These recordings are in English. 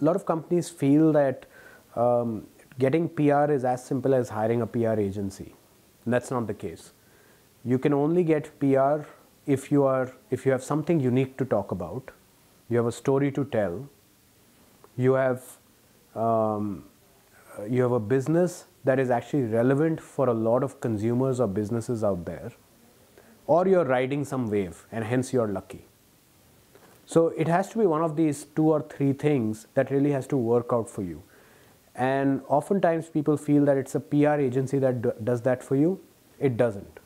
lot of companies feel that getting PR is as simple as hiring a PR agency. And that's not the case. You can only get PR if you have something unique to talk about, you have a story to tell, you have a business that is actually relevant for a lot of consumers or businesses out there, or you're riding some wave and hence you're lucky. So it has to be one of these 2 or 3 things that really has to work out for you. And oftentimes people feel that it's a PR agency that does that for you. It doesn't.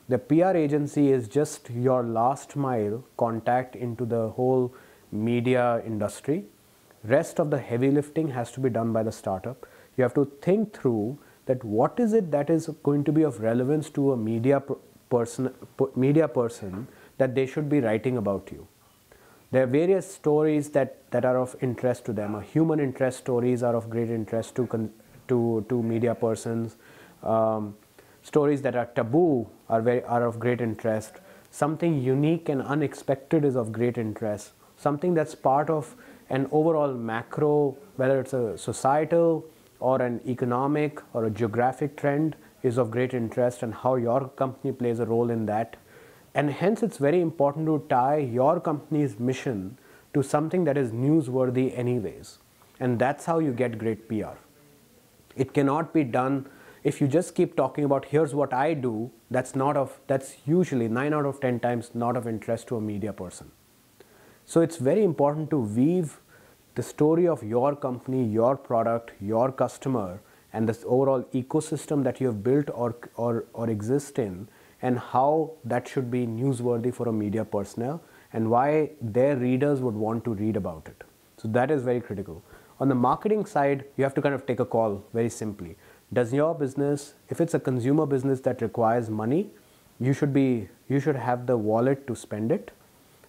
The PR agency is just your last mile contact into the whole media industry. Rest of the heavy lifting has to be done by the startup. You have to think through that what is it that is going to be of relevance to a media person that they should be writing about you. There are various stories that are of interest to them. Human interest stories are of great interest to media persons. Stories that are taboo are of great interest. Something unique and unexpected is of great interest. Something that's part of an overall macro, whether it's a societal or an economic or a geographic trend, is of great interest, and how your company plays a role in that. And hence it's very important to tie your company's mission to something that is newsworthy anyways. And that's how you get great PR. It cannot be done if you just keep talking about here's what I do. That's usually 9 out of 10 times not of interest to a media person. So it's very important to weave the story of your company, your product, your customer, and this overall ecosystem that you have built or exist in, and how that should be newsworthy for a media personnel and why their readers would want to read about it. So that is very critical. On the marketing side, you have to kind of take a call very simply. Does your business, if it's a consumer business that requires money, you should have the wallet to spend it.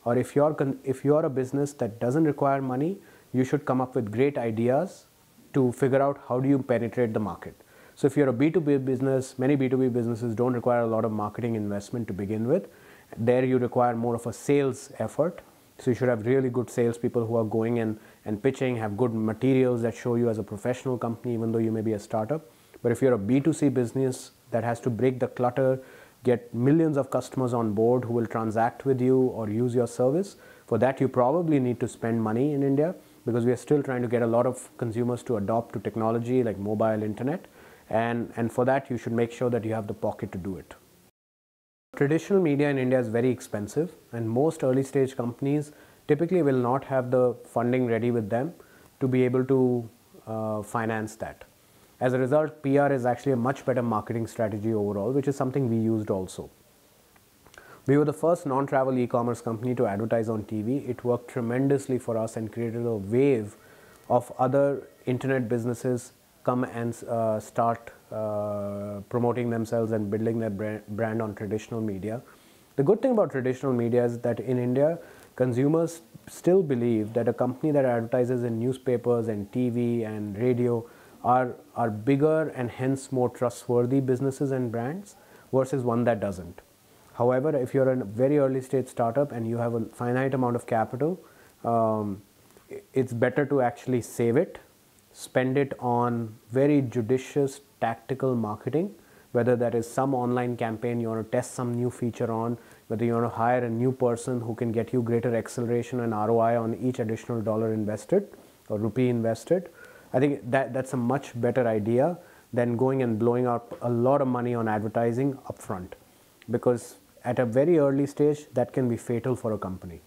Or if you're a business that doesn't require money, you should come up with great ideas to figure out how do you penetrate the market. So if you're a B2B business, many B2B businesses don't require a lot of marketing investment to begin with. There you require more of a sales effort. So you should have really good salespeople who are going and pitching, have good materials that show you as a professional company, even though you may be a startup. But if you're a B2C business that has to break the clutter, get millions of customers on board who will transact with you or use your service, for that you probably need to spend money in India, because we are still trying to get a lot of consumers to adopt to technology like mobile internet. And for that, you should make sure that you have the pocket to do it. Traditional media in India is very expensive, and most early stage companies typically will not have the funding ready with them to be able to finance that. As a result, PR is actually a much better marketing strategy overall, which is something we used also. We were the first non-travel e-commerce company to advertise on TV. It worked tremendously for us and created a wave of other internet businesses come and start promoting themselves and building their brand on traditional media. The good thing about traditional media is that in India, consumers still believe that a company that advertises in newspapers and TV and radio are bigger and hence more trustworthy businesses and brands versus one that doesn't. However, if you're a very early stage startup and you have a finite amount of capital, it's better to actually save it, spend it on very judicious tactical marketing, whether that is some online campaign you want to test some new feature on, whether you want to hire a new person who can get you greater acceleration and ROI on each additional dollar invested or rupee invested. I think that's a much better idea than going and blowing up a lot of money on advertising upfront, because at a very early stage that can be fatal for a company.